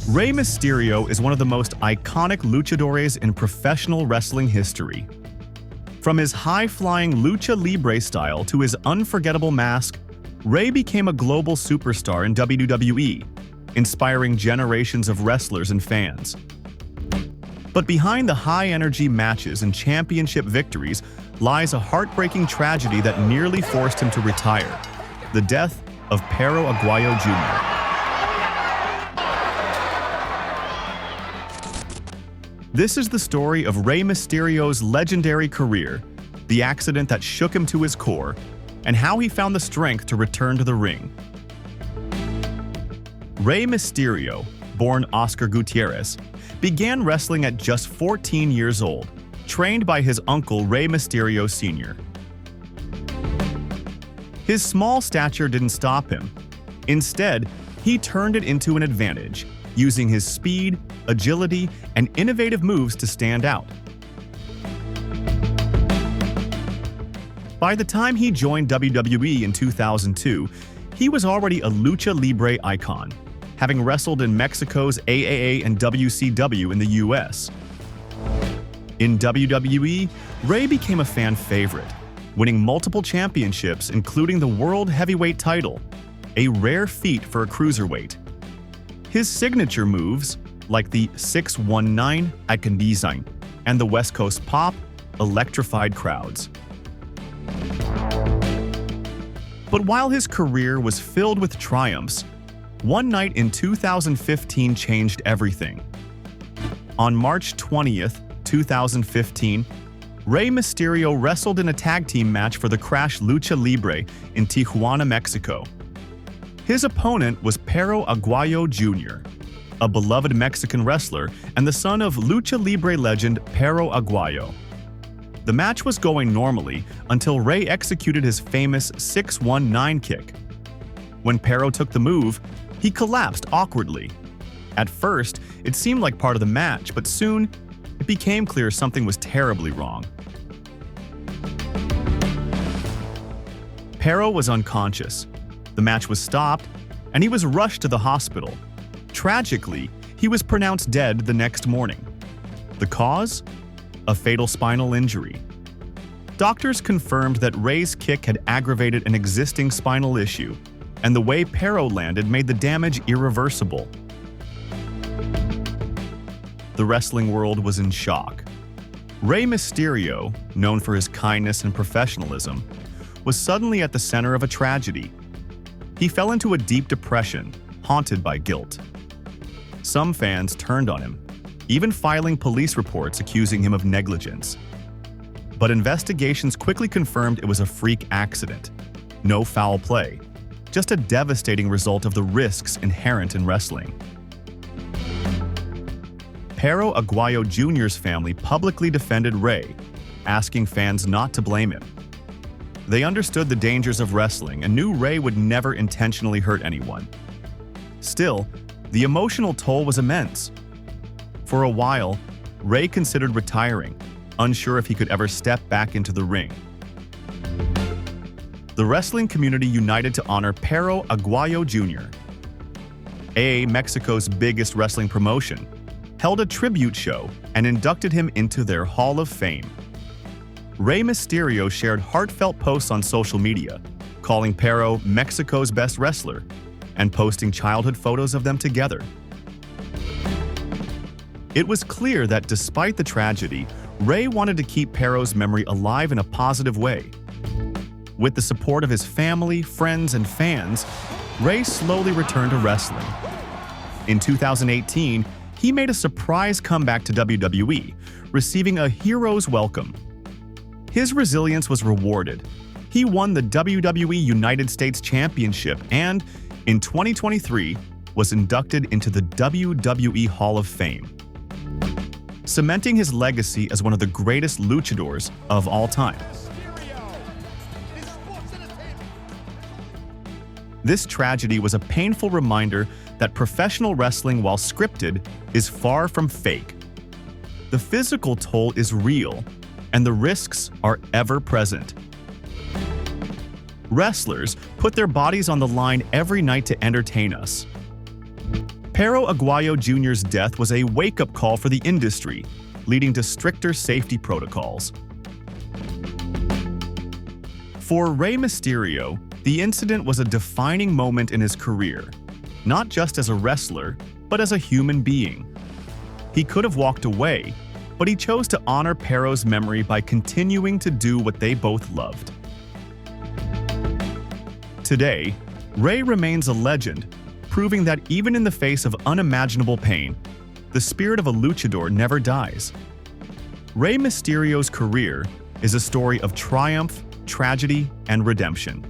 Rey Mysterio is one of the most iconic luchadores in professional wrestling history. From his high-flying lucha libre style to his unforgettable mask, Rey became a global superstar in WWE, inspiring generations of wrestlers and fans. But behind the high-energy matches and championship victories lies a heartbreaking tragedy that nearly forced him to retire: the death of Perro Aguayo Jr. This is the story of Rey Mysterio's legendary career, the accident that shook him to his core, and how he found the strength to return to the ring. Rey Mysterio, born Oscar Gutierrez, began wrestling at just 14 years old, trained by his uncle Rey Mysterio Sr. His small stature didn't stop him. Instead, he turned it into an advantage, using his speed, agility, and innovative moves to stand out. By the time he joined WWE in 2002, he was already a lucha libre icon, having wrestled in Mexico's AAA and WCW in the US. In WWE, Rey became a fan favorite, winning multiple championships including the World Heavyweight title, a rare feat for a cruiserweight. His signature moves, like the 619 at Candizine and the West Coast Pop, electrified crowds. But while his career was filled with triumphs, one night in 2015 changed everything. On March 20th, 2015, Rey Mysterio wrestled in a tag team match for the Crash Lucha Libre in Tijuana, Mexico. His opponent was Perro Aguayo Jr., a beloved Mexican wrestler and the son of lucha libre legend Perro Aguayo. The match was going normally until Rey executed his famous 619 kick. When Perro took the move, he collapsed awkwardly. At first, it seemed like part of the match, but soon, it became clear something was terribly wrong. Perro was unconscious. The match was stopped, and he was rushed to the hospital. Tragically, he was pronounced dead the next morning. The cause? A fatal spinal injury. Doctors confirmed that Rey's kick had aggravated an existing spinal issue, and the way Perro landed made the damage irreversible. The wrestling world was in shock. Rey Mysterio, known for his kindness and professionalism, was suddenly at the center of a tragedy. He fell into a deep depression, haunted by guilt. Some fans turned on him, even filing police reports accusing him of negligence. But investigations quickly confirmed it was a freak accident. No foul play, just a devastating result of the risks inherent in wrestling. Perro Aguayo Jr.'s family publicly defended Rey, asking fans not to blame him. They understood the dangers of wrestling and knew Rey would never intentionally hurt anyone. Still, the emotional toll was immense. For a while, Rey considered retiring, unsure if he could ever step back into the ring. The wrestling community united to honor Perro Aguayo Jr. AA, Mexico's biggest wrestling promotion, held a tribute show and inducted him into their Hall of Fame. Rey Mysterio shared heartfelt posts on social media, calling Perro Mexico's best wrestler, and posting childhood photos of them together. It was clear that despite the tragedy, Rey wanted to keep Perro's memory alive in a positive way. With the support of his family, friends, and fans, Rey slowly returned to wrestling. In 2018, he made a surprise comeback to WWE, receiving a hero's welcome. His resilience was rewarded. He won the WWE United States Championship and, in 2023, was inducted into the WWE Hall of Fame, cementing his legacy as one of the greatest luchadors of all time. This tragedy was a painful reminder that professional wrestling, while scripted, is far from fake. The physical toll is real, and the risks are ever present. Wrestlers put their bodies on the line every night to entertain us. Perro Aguayo Jr.'s death was a wake-up call for the industry, leading to stricter safety protocols. For Rey Mysterio, the incident was a defining moment in his career, not just as a wrestler, but as a human being. He could have walked away, but he chose to honor Perro's memory by continuing to do what they both loved. Today, Rey remains a legend, proving that even in the face of unimaginable pain, the spirit of a luchador never dies. Rey Mysterio's career is a story of triumph, tragedy, and redemption.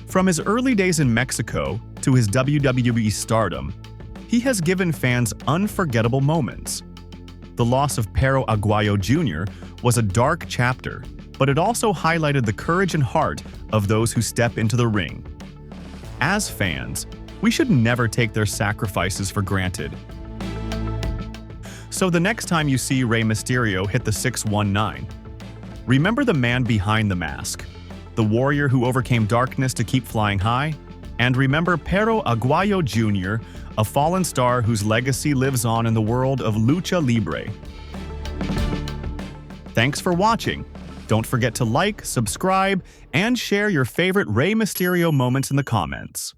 From his early days in Mexico to his WWE stardom, he has given fans unforgettable moments. The loss of Perro Aguayo Jr. was a dark chapter, but it also highlighted the courage and heart of those who step into the ring. As fans, we should never take their sacrifices for granted. So the next time you see Rey Mysterio hit the 619, remember the man behind the mask, the warrior who overcame darkness to keep flying high, and remember Perro Aguayo Jr., a fallen star whose legacy lives on in the world of lucha libre. Thanks for watching. Don't forget to like, subscribe, and share your favorite Rey Mysterio moments in the comments.